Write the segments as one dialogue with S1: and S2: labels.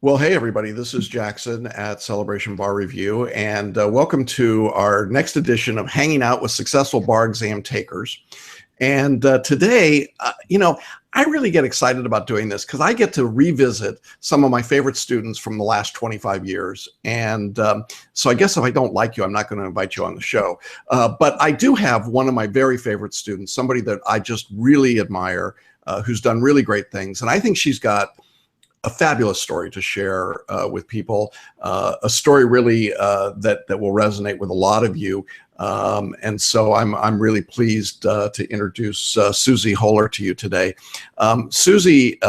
S1: Well, hey, everybody, this is Jackson at Celebration Bar Review, and welcome to our next edition of Hanging Out with Successful Bar Exam Takers. And today, I really get excited about doing this because I get to revisit some of my favorite students from the last 25 years. And so I guess if I don't like you, I'm not going to invite you on the show. But I do have one of my very favorite students, somebody that I just really admire, who's done really great things. And I think she's got a fabulous story to share with people, a story really that will resonate with a lot of you. And so I'm really pleased to introduce Susie Holler to you today. Susie,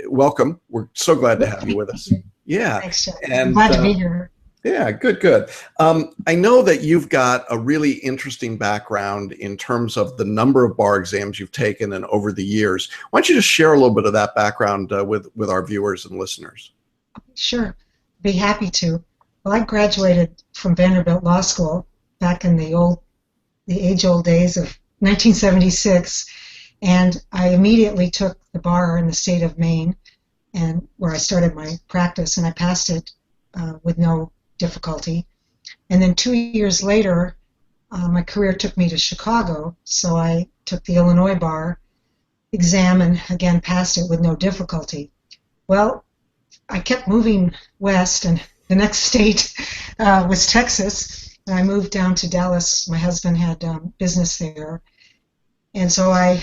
S1: welcome. We're so glad to have you with us. Yeah.
S2: Thanks, Jeff.
S1: And
S2: I'm glad to be here.
S1: yeah, good. I know that you've got a really interesting background in terms of the number of bar exams you've taken and over the years. Why don't you just share a little bit of that background with our viewers and listeners?
S2: Sure, be happy to. Well, I graduated from Vanderbilt Law School back in the age-old days of 1976, and I immediately took the bar in the state of Maine, and where I started my practice, and I passed it with no difficulty. And then 2 years later, my career took me to Chicago, so I took the Illinois bar exam and again passed it with no difficulty. Well, I kept moving west, and the next state was Texas, and I moved down to Dallas. My husband had business there, and so I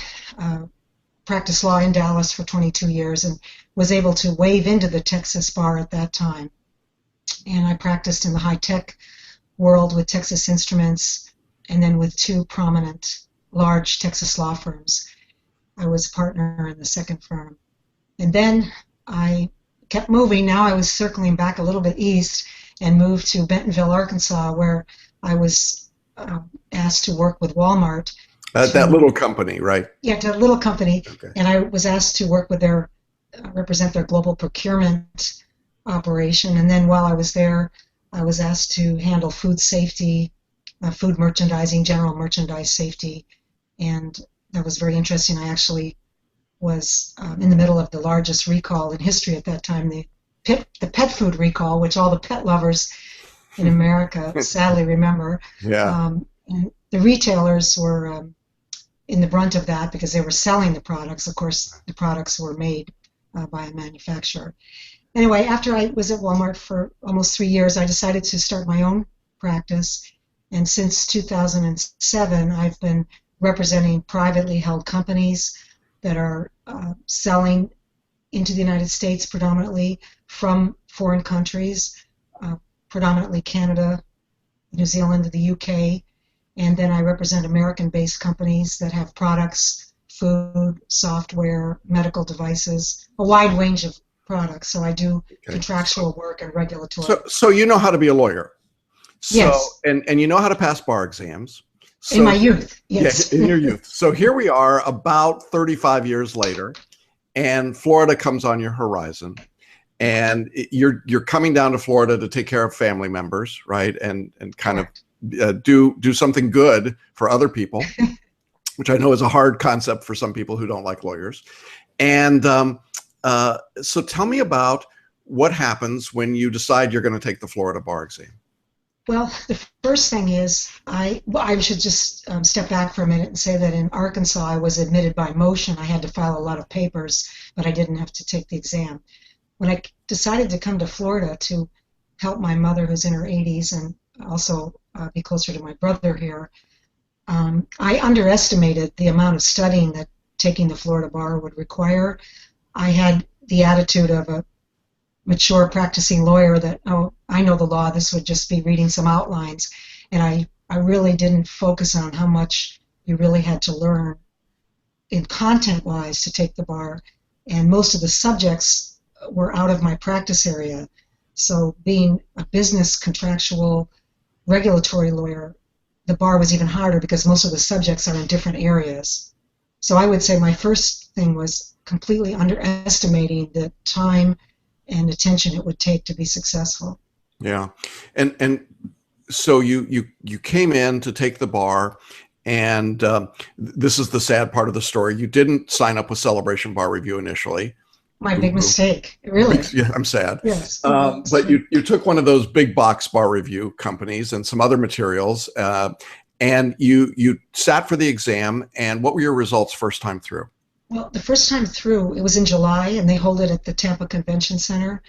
S2: practiced law in Dallas for 22 years and was able to wave into the Texas bar at that time. And I practiced in the high-tech world with Texas Instruments and then with two prominent large Texas law firms. I was a partner in the second firm. And then I kept moving. Now I was circling back a little bit east and moved to Bentonville, Arkansas, where I was asked to work with Walmart.
S1: That little company, right?
S2: Yeah, that little company.
S1: Okay.
S2: And I was asked to work with represent their global procurement operation, and then while I was there, I was asked to handle food safety, food merchandising, general merchandise safety, and that was very interesting. I actually was in the middle of the largest recall in history at that time, the pet food recall, which all the pet lovers in America sadly remember.
S1: Yeah.
S2: And the retailers were in the brunt of that because they were selling the products. Of course, the products were made by a manufacturer. Anyway, after I was at Walmart for almost 3 years, I decided to start my own practice. And since 2007, I've been representing privately held companies that are selling into the United States predominantly from foreign countries, predominantly Canada, New Zealand, the UK. And then I represent American-based companies that have products, food, software, medical devices, a wide range of products. So I do contractual work and regulatory.
S1: So you know how to be a lawyer. So,
S2: yes.
S1: And you know how to pass bar exams. So,
S2: in my youth, yes.
S1: Yeah, in your youth. So here we are about 35 years later, and Florida comes on your horizon. And you're coming down to Florida to take care of family members, right? And kind of do something good for other people, which I know is a hard concept for some people who don't like lawyers. And so tell me about what happens when you decide you're going to take the Florida bar exam.
S2: Well, the first thing is I should just step back for a minute and say that in Arkansas I was admitted by motion. I had to file a lot of papers, but I didn't have to take the exam. When I decided to come to Florida to help my mother, who's in her 80s, and also be closer to my brother here, I underestimated the amount of studying that taking the Florida bar would require. I had the attitude of a mature practicing lawyer that, oh, I know the law, this would just be reading some outlines. And I really didn't focus on how much you really had to learn in content-wise to take the bar. And most of the subjects were out of my practice area. So being a business contractual regulatory lawyer, the bar was even harder because most of the subjects are in different areas. So I would say my first thing was completely underestimating the time and attention it would take to be successful.
S1: Yeah, and so you came in to take the bar, and this is the sad part of the story. You didn't sign up with Celebration Bar Review initially.
S2: my big
S1: Boo-hoo.
S2: mistake. Really.
S1: Yeah, I'm sad.
S2: Yes.
S1: But you took one of those big box bar review companies and some other materials, and you sat for the exam. And what were your results first time through?
S2: Well, the first time through, it was in July, and they hold it at the Tampa Convention Center.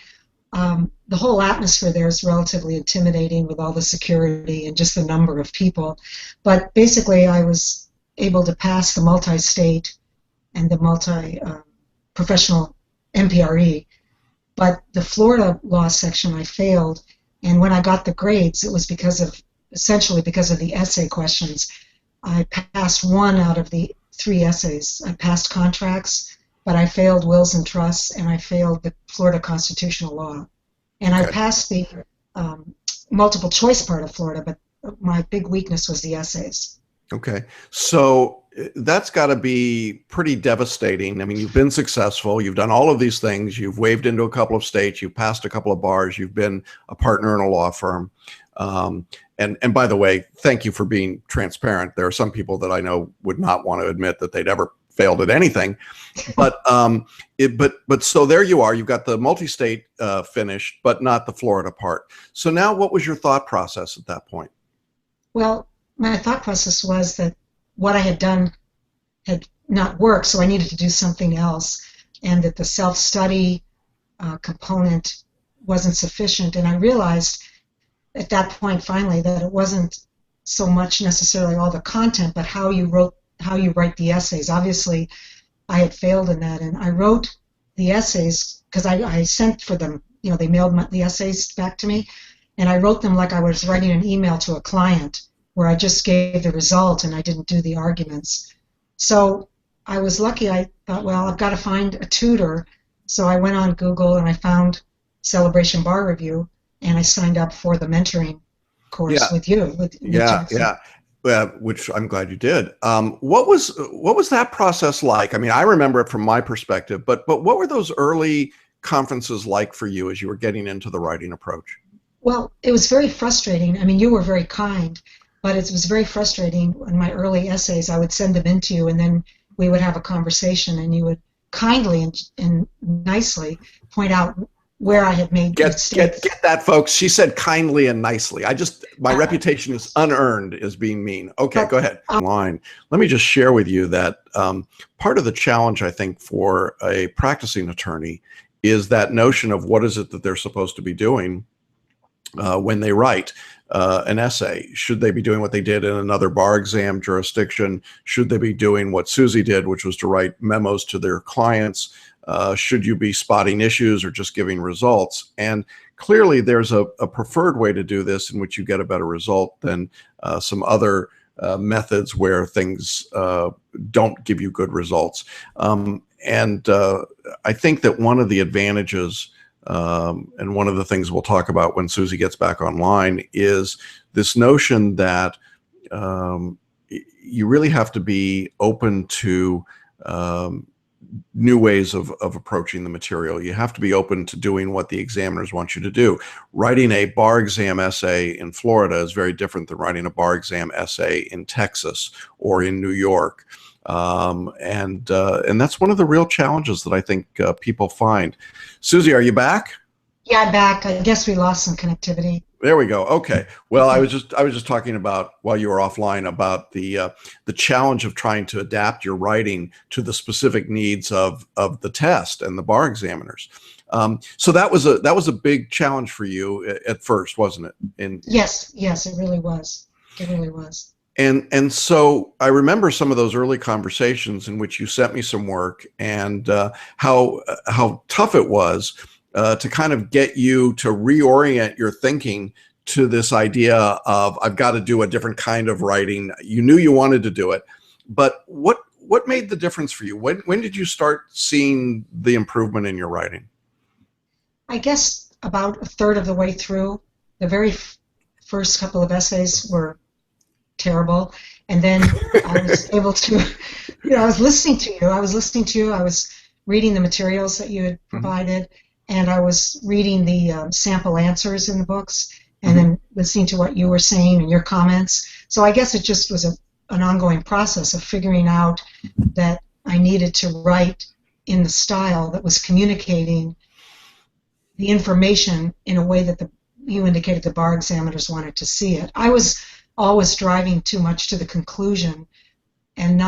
S2: The whole atmosphere there is relatively intimidating with all the security and just the number of people. But basically, I was able to pass the multi-state and the multi-professional MPRE. But the Florida law section, I failed. And when I got the grades, it was essentially because of the essay questions. I passed one out of the 3 essays. I passed contracts, but I failed wills and trusts, and I failed the Florida constitutional law. And I passed the multiple choice part of Florida, but my big weakness was the essays.
S1: Okay. So that's got to be pretty devastating. I mean, you've been successful. You've done all of these things. You've waved into a couple of states. You've passed a couple of bars. You've been a partner in a law firm. And by the way, thank you for being transparent. There are some people that I know would not want to admit that they'd ever failed at anything, but so there you are. You've got the multi-state finished, but not the Florida part. So now, what was your thought process at that point?
S2: Well, my thought process was that what I had done had not worked, so I needed to do something else, and that the self-study component wasn't sufficient. And I realized at that point, finally, that it wasn't so much necessarily all the content, but how you write the essays. Obviously, I had failed in that, and I wrote the essays because I sent for them. You know, they mailed the essays back to me, and I wrote them like I was writing an email to a client, where I just gave the result and I didn't do the arguments. So I was lucky. I thought, well, I've got to find a tutor. So I went on Google and I found Celebration Bar Review, and I signed up for the mentoring course with you. With Jackson.
S1: Which I'm glad you did. What was that process like? I mean, I remember it from my perspective, but what were those early conferences like for you as you were getting into the writing approach?
S2: Well, it was very frustrating. I mean, you were very kind, but it was very frustrating. In my early essays, I would send them in to you, and then we would have a conversation, and you would kindly and nicely point out where I had made mistakes.
S1: Get that, folks. She said kindly and nicely. My reputation is unearned as being mean. Okay, go ahead. Line. Let me just share with you that part of the challenge, I think, for a practicing attorney is that notion of what is it that they're supposed to be doing when they write an essay. Should they be doing what they did in another bar exam jurisdiction? Should they be doing what Susie did, which was to write memos to their clients? Should you be spotting issues or just giving results? And clearly there's a preferred way to do this in which you get a better result than some other methods where things don't give you good results. And I think that one of the advantages and one of the things we'll talk about when Susie gets back online is this notion that you really have to be open to new ways of approaching the material. You have to be open to doing what the examiners want you to do. Writing a bar exam essay in Florida is very different than writing a bar exam essay in Texas or in New York. And that's one of the real challenges that I think people find. Susie, are you back?
S2: Yeah, I'm back. I guess we lost some connectivity.
S1: There we go. Okay. Well, I was just talking about, while you were offline, about the challenge of trying to adapt your writing to the specific needs of the test and the bar examiners. So that was a big challenge for you at first, wasn't it?
S2: Yes, it really was. It really was.
S1: And so I remember some of those early conversations in which you sent me some work, and how tough it was to kind of get you to reorient your thinking to this idea of, I've got to do a different kind of writing. You knew you wanted to do it, but what made the difference for you? When did you start seeing the improvement in your writing?
S2: I guess about a third of the way through. The very first couple of essays were terrible, and then I was able to, I was listening to you. I was reading the materials that you had provided, and I was reading the sample answers in the books, and then listening to what you were saying and your comments. So I guess it just was an ongoing process of figuring out that I needed to write in the style that was communicating the information in a way that you indicated the bar examiners wanted to see it. I was always driving too much to the conclusion and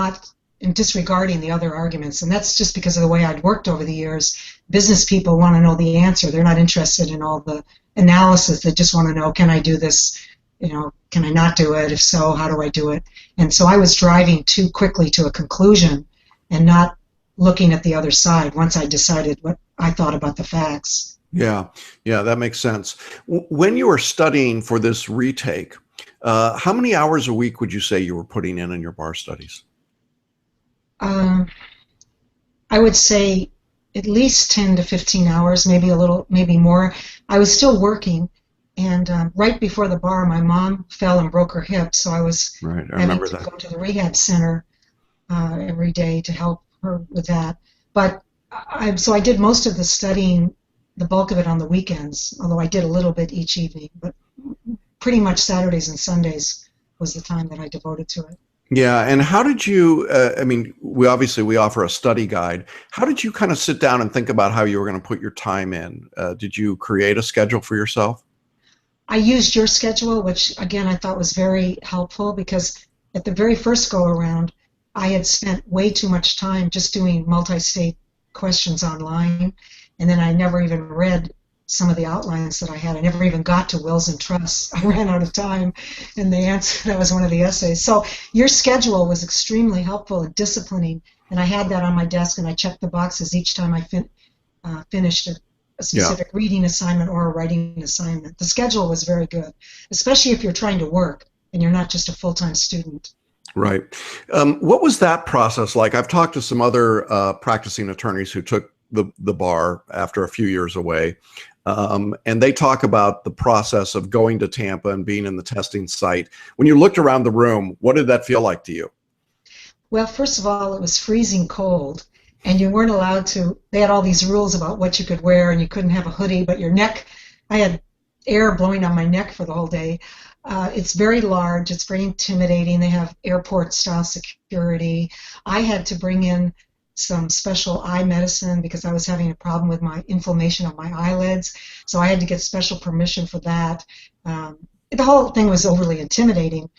S2: disregarding the other arguments. And that's just because of the way I'd worked over the years. Business people want to know the answer. They're not interested in all the analysis. They just want to know, can I do this? Can I not do it? If so, how do I do it? And so I was driving too quickly to a conclusion and not looking at the other side once I decided what I thought about the facts.
S1: Yeah, that makes sense. When you were studying for this retake, how many hours a week would you say you were putting in your bar studies?
S2: I would say at least 10 to 15 hours, maybe more. I was still working, and right before the bar, my mom fell and broke her hip, so I was having to go to the rehab center every day to help her with that. But so I did most of the studying, the bulk of it on the weekends, although I did a little bit each evening, but pretty much Saturdays and Sundays was the time that I devoted to it.
S1: Yeah, and how did you, we offer a study guide. How did you kind of sit down and think about how you were going to put your time in? Did you create a schedule for yourself?
S2: I used your schedule, which again I thought was very helpful, because at the very first go around, I had spent way too much time just doing multi-state questions online, and then I never even read some of the outlines that I had. I never even got to wills and trusts. I ran out of time, and the answer, that was one of the essays. So your schedule was extremely helpful and disciplining, and I had that on my desk, and I checked the boxes each time I finished a specific reading assignment or a writing assignment. The schedule was very good, especially if you're trying to work and you're not just a full-time student.
S1: Right. What was that process like? I've talked to some other practicing attorneys who took the bar after a few years away, and they talk about the process of going to Tampa and being in the testing site. When you looked around the room, what did that feel like to you?
S2: Well, first of all, it was freezing cold, and you weren't allowed to. They had all these rules about what you could wear, and you couldn't have a hoodie, but your neck, I had air blowing on my neck for the whole day. It's very large. It's very intimidating. They have airport-style security. I had to bring in some special eye medicine because I was having a problem with my inflammation of my eyelids, so I had to get special permission for that. The whole thing was overly intimidating.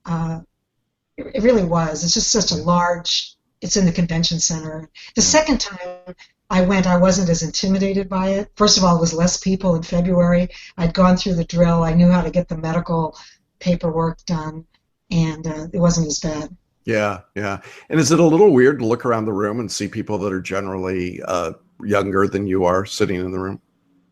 S2: It really was. It's just such a large, it's in the convention center. The second time I went, I wasn't as intimidated by it. First of all, it was less people in February. I'd gone through the drill. I knew how to get the medical paperwork done, and it wasn't as bad.
S1: Yeah. And is it a little weird to look around the room and see people that are generally younger than you are sitting in the room?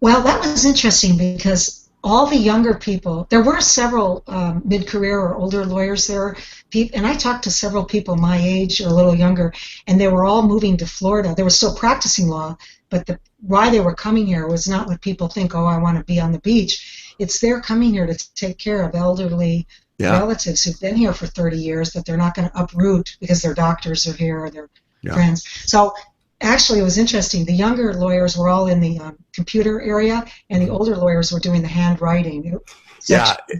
S2: Well, that was interesting because all the younger people, there were several mid-career or older lawyers there, and I talked to several people my age or a little younger, and they were all moving to Florida. They were still practicing law, but why they were coming here was not what people think, oh, I want to be on the beach. It's they're coming here to take care of elderly relatives who've been here for 30 years that they're not going to uproot because their doctors are here or their friends. So actually, it was interesting. The younger lawyers were all in the computer area, and the older lawyers were doing the handwriting. It's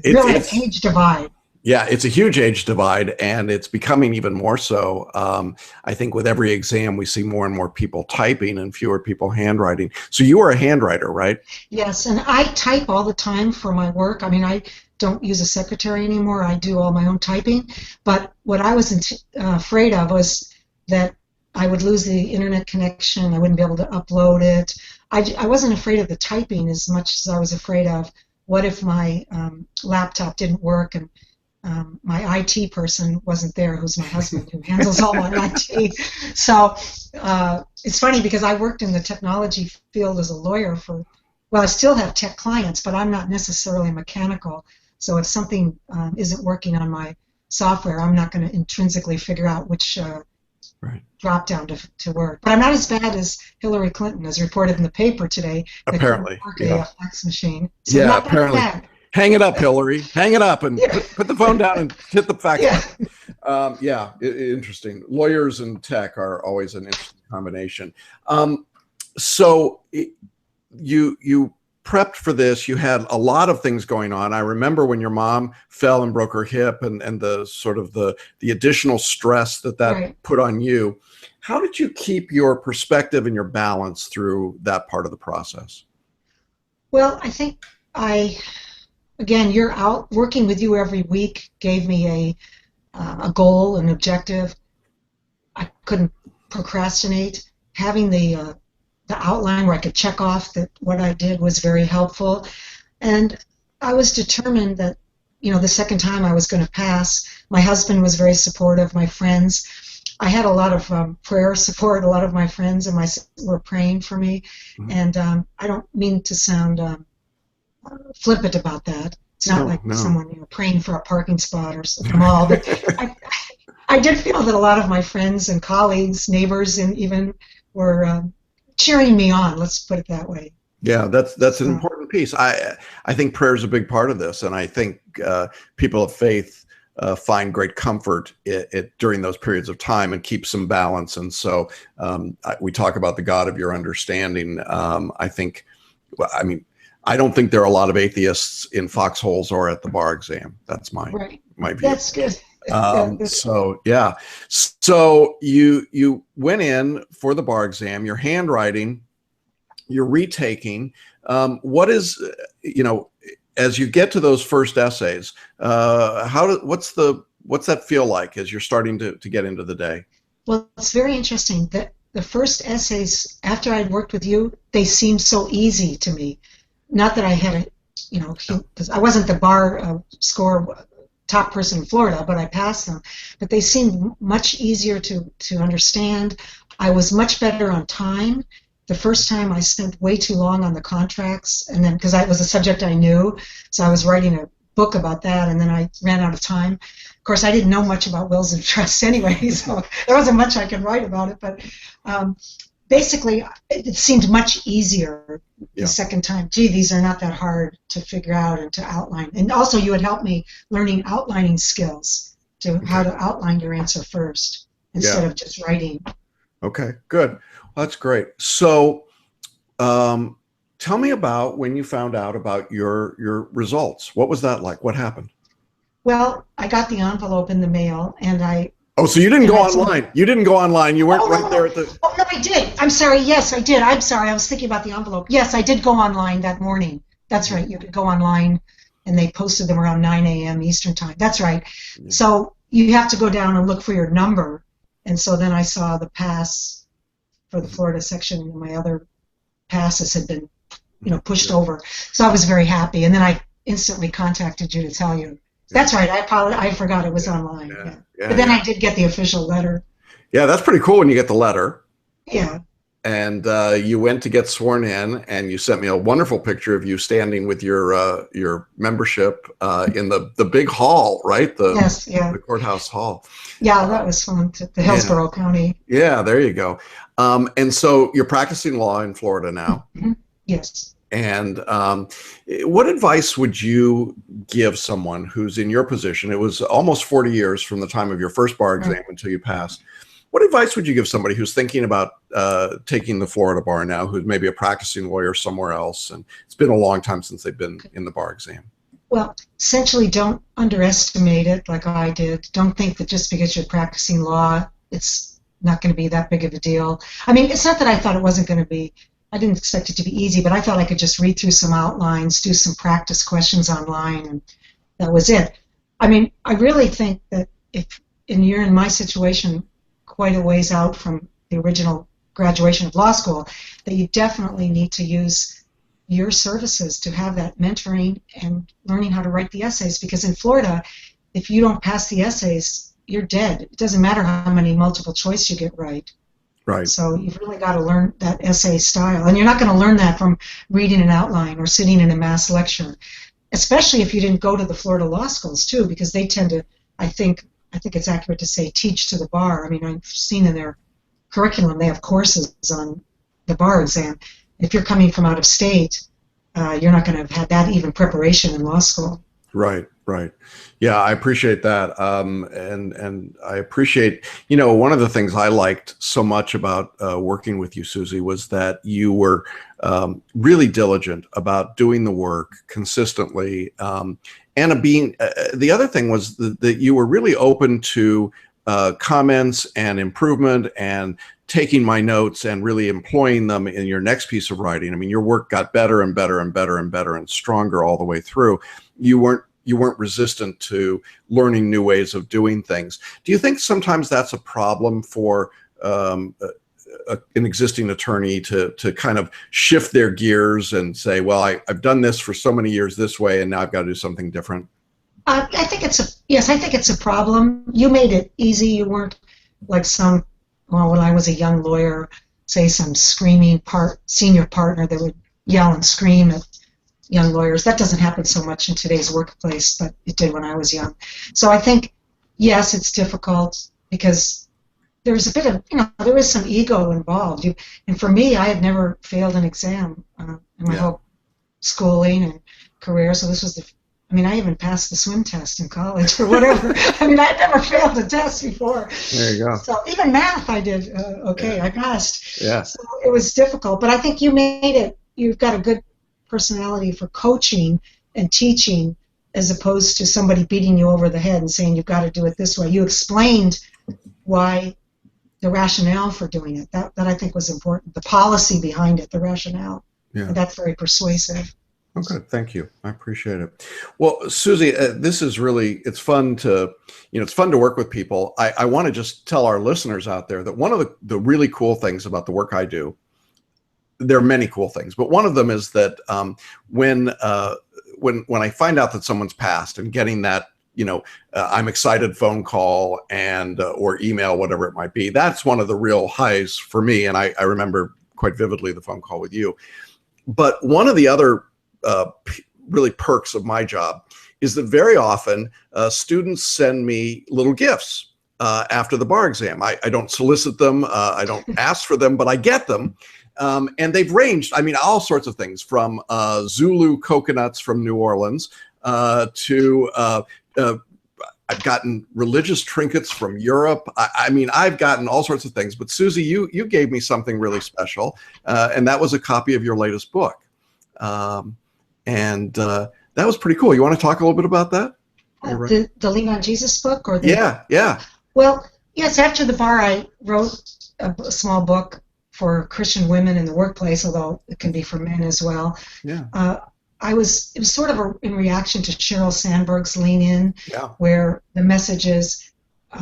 S2: really an age divide.
S1: Yeah, it's a huge age divide, and it's becoming even more so. I think with every exam, we see more and more people typing and fewer people handwriting. So you are a handwriter, right?
S2: Yes, and I type all the time for my work. I mean, I don't use a secretary anymore. I do all my own typing. But what I was afraid of was that I would lose the internet connection. I wouldn't be able to upload it. I wasn't afraid of the typing as much as I was afraid of what if my laptop didn't work and my IT person wasn't there, who's my husband, who handles all my IT. So it's funny because I worked in the technology field as a lawyer I still have tech clients, but I'm not necessarily mechanical. So if something isn't working on my software, I'm not going to intrinsically figure out which drop down to work. But I'm not as bad as Hillary Clinton, as reported in the paper today.
S1: Apparently,
S2: a fax machine. So not
S1: apparently.
S2: Bad.
S1: Hang it up, Hillary. Hang it up and put the phone down and hit the fax button. Interesting. Lawyers and tech are always an interesting combination. So you prepped for this, you had a lot of things going on. I remember when your mom fell and broke her hip, and the sort of the additional stress that
S2: Right.
S1: put on you. How did you keep your perspective and your balance through that part of the process?
S2: Well, I think again, you're out working with you every week gave me a goal, an objective. I couldn't procrastinate. Having the outline where I could check off that what I did was very helpful, and I was determined that the second time I was going to pass. My husband was very supportive. My friends, I had a lot of prayer support. A lot of my friends and were praying for me,
S1: Mhm.
S2: and I don't mean to sound flippant about that. It's not
S1: No,
S2: like
S1: no.
S2: someone praying for a parking spot or at the mall, but I, I did feel that a lot of my friends and colleagues, neighbors, and even were cheering me on. Let's put it that way.
S1: Yeah, that's an
S2: So,
S1: important piece. I think prayer is a big part of this, and I think people of faith find great comfort during those periods of time and keep some balance. And so we talk about the God of your understanding. I think, well, I mean, I don't think there are a lot of atheists in foxholes or at the bar exam. That's
S2: right.
S1: my view.
S2: That's good. Yeah,
S1: So yeah, so you went in for the bar exam. Your handwriting, you're retaking. What is, as you get to those first essays, what's that feel like as you're starting to get into the day?
S2: well, it's very interesting that the first essays after I'd worked with you, they seemed so easy to me. Not that I had because I wasn't the bar score top person in Florida, but I passed them. But they seemed much easier to understand. I was much better on time. The first time I spent way too long on the contracts, and then because it was a subject I knew, so I was writing a book about that, and then I ran out of time. Of course, I didn't know much about wills and trusts anyway, so there wasn't much I could write about it. But um, basically, it seemed much easier the
S1: Yeah.
S2: second time. Gee, these are not that hard to figure out and to outline. And also, you had helped me learning outlining skills to how
S1: Okay.
S2: to outline your answer first
S1: Yeah.
S2: instead of just writing.
S1: Okay. Good. Well, that's great. So, tell me about when you found out about your results. What was that like? What happened?
S2: Well, I got the envelope in the mail, and
S1: Oh, so you didn't go
S2: I told.
S1: online. You didn't go online. You weren't
S2: Oh, no,
S1: right
S2: no,
S1: there
S2: no.
S1: at the.
S2: Oh, no, I did. I'm sorry. Yes, I did. I'm sorry. I was thinking about the envelope. Yes, I did go online that morning. That's right. You could go online, and they posted them around 9 a.m. Eastern time. That's right. So you have to go down and look for your number. And so then I saw the pass for the Florida section, and my other passes had been, pushed over. So I was very happy. And then I instantly contacted you to tell you. That's right. I apologize. I forgot it was online.
S1: Yeah.
S2: Yeah.
S1: Yeah.
S2: But then
S1: Yeah.
S2: I did get the official letter.
S1: Yeah. That's pretty cool when you get the letter.
S2: Yeah.
S1: And you went to get sworn in, and you sent me a wonderful picture of you standing with your membership in the big hall, right?
S2: Yes. Yeah.
S1: The courthouse hall.
S2: Yeah. That was fun. To the
S1: Yeah,
S2: Hillsborough County.
S1: yeah, there you go. And so you're practicing law in Florida now.
S2: Mhm. Yes.
S1: And what advice would you give someone who's in your position? It was almost 40 years from the time of your first bar
S2: Right.
S1: exam until you passed. What advice would you give somebody who's thinking about taking the Florida bar now, who's maybe a practicing lawyer somewhere else, and it's been a long time since they've been in the bar exam?
S2: Well, essentially, don't underestimate it like I did. Don't think that just because you're practicing law, it's not going to be that big of a deal. I mean, it's not that I thought it wasn't going to be. I didn't expect it to be easy, but I thought I could just read through some outlines, do some practice questions online, and that was it. I mean, I really think that you're in my situation, quite a ways out from the original graduation of law school, that you definitely need to use your services to have that mentoring and learning how to write the essays. Because in Florida, if you don't pass the essays, you're dead. It doesn't matter how many multiple choice you get right.
S1: Right.
S2: So you've really got to learn that essay style. And you're not going to learn that from reading an outline or sitting in a mass lecture, especially if you didn't go to the Florida law schools, too, because they tend to, I think it's accurate to say, teach to the bar. I mean, I've seen in their curriculum they have courses on the bar exam. If you're coming from out of state, you're not going to have had that even preparation in law school.
S1: Right, right. Yeah, I appreciate that. And I appreciate, you know, one of the things I liked so much about working with you, Susie, was that you were really diligent about doing the work consistently. And being, the other thing was that you were really open to comments and improvement and taking my notes and really employing them in your next piece of writing. I mean, your work got better and better and better and better and stronger all the way through. You weren't resistant to learning new ways of doing things. Do you think sometimes that's a problem for an existing attorney to kind of shift their gears and say, well, I've done this for so many years this way, and now I've got to do something different?
S2: I think I think it's a problem. You made it easy. You weren't like when I was a young lawyer, say some screaming senior partner that would yell and scream at young lawyers. That doesn't happen so much in today's workplace, but it did when I was young. So I think, yes, it's difficult because there's a bit of, there is some ego involved. And for me, I had never failed an exam in my whole schooling and career. So this was I even passed the swim test in college or whatever. I'd never failed a test before.
S1: There you go.
S2: So even math I did okay. Yeah. I passed.
S1: Yeah.
S2: So it was difficult, but I think you've got a good personality for coaching and teaching as opposed to somebody beating you over the head and saying you've got to do it this way. You explained why, the rationale for doing it. That I think was important. The policy behind it, the rationale. Yeah. And that's very persuasive.
S1: Okay, thank you. I appreciate it. Well, Susie, this is really, it's fun to work with people. I want to just tell our listeners out there that one of the really cool things about the work I do, there are many cool things, but one of them is that when I find out that someone's passed and getting that, I'm excited phone call and or email, whatever it might be, that's one of the real highs for me. And I remember quite vividly the phone call with you. But one of the other really perks of my job is that very often students send me little gifts after the bar exam. I don't solicit them, I don't ask for them, but I get them. And they've ranged, all sorts of things from Zulu coconuts from New Orleans to I've gotten religious trinkets from Europe. I've gotten all sorts of things. But Susie, you gave me something really special, and that was a copy of your latest book. And that was pretty cool. You want to talk a little bit about that?
S2: The Lean on Jesus book?
S1: Yeah.
S2: Well, yes, after the bar I wrote a small book for Christian women in the workplace, although it can be for men as well. Yeah. It was sort of in reaction to Sheryl Sandberg's Lean In, where the message is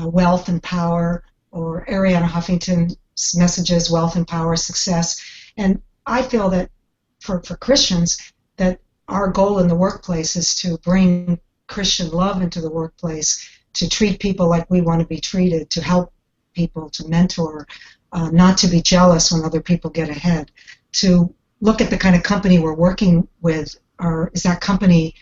S2: wealth and power, or Arianna Huffington's message is wealth and power, success. And I feel that for Christians, that our goal in the workplace is to bring Christian love into the workplace, to treat people like we want to be treated, to help people, to mentor, not to be jealous when other people get ahead, to look at the kind of company we're working with, or is that company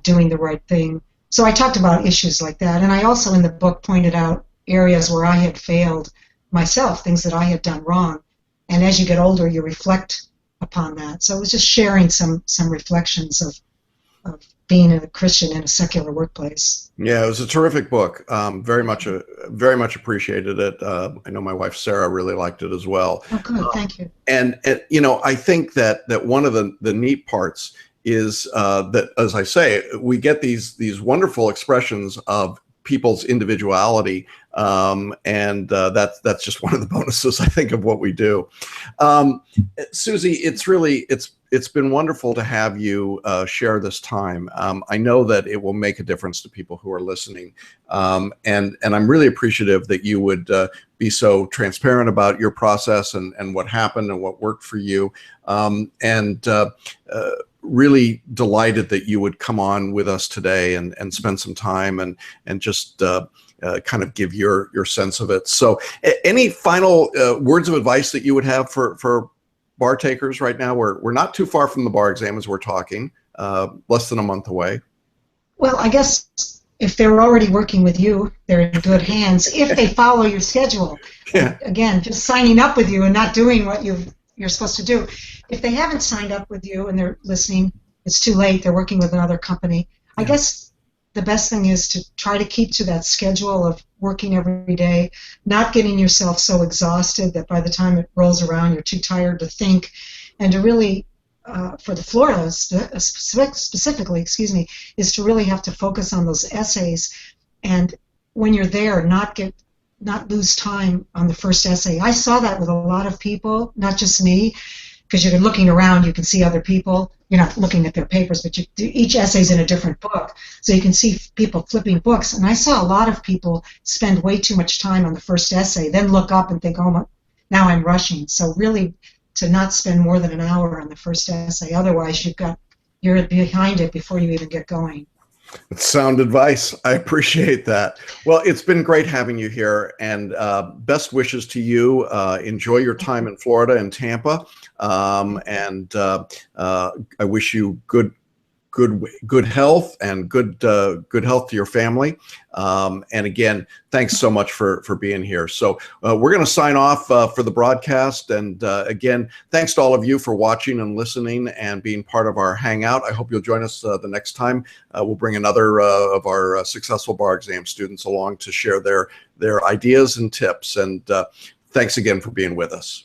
S2: doing the right thing? So I talked about issues like that, and I also in the book pointed out areas where I had failed myself, things that I had done wrong, and as you get older you reflect upon that. So it was just sharing some reflections of being a Christian in a secular workplace.
S1: Yeah, it was a terrific book. Very much appreciated it. I know my wife Sarah really liked it as well.
S2: Oh, good, thank you.
S1: And I think that one of the neat parts is that, as I say, we get these wonderful expressions of people's individuality, and that's just one of the bonuses, I think, of what we do. Susie, it's been wonderful to have you share this time. I know that it will make a difference to people who are listening, and I'm really appreciative that you would be so transparent about your process and what happened and what worked for you, and really delighted that you would come on with us today and spend some time and just kind of give your sense of it. So any final words of advice that you would have for bar takers right now? We're not too far from the bar exam as we're talking, less than a month away.
S2: Well, I guess if they're already working with you, they're in good hands if they follow your schedule. Yeah. Again, just signing up with you and not doing what you're supposed to do. If they haven't signed up with you and they're listening, it's too late, they're working with another company, I guess the best thing is to try to keep to that schedule of working every day, not getting yourself so exhausted that by the time it rolls around, you're too tired to think, and to really, for the Florida specifically, is to really have to focus on those essays, and when you're there, not lose time on the first essay. I saw that with a lot of people, not just me, because you're looking around, you can see other people. You're not looking at their papers, but each essay's in a different book, so you can see people flipping books. And I saw a lot of people spend way too much time on the first essay, then look up and think, oh, now I'm rushing. So really, to not spend more than an hour on the first essay. Otherwise, you're behind it before you even get going.
S1: It's sound advice. I appreciate that. Well, it's been great having you here, and best wishes to you. Enjoy your time in Florida and Tampa, and I wish you good health and good health to your family. And again, thanks so much for being here. So we're going to sign off for the broadcast. And again, thanks to all of you for watching and listening and being part of our hangout. I hope you'll join us the next time. We'll bring another of our successful bar exam students along to share their ideas and tips. And thanks again for being with us.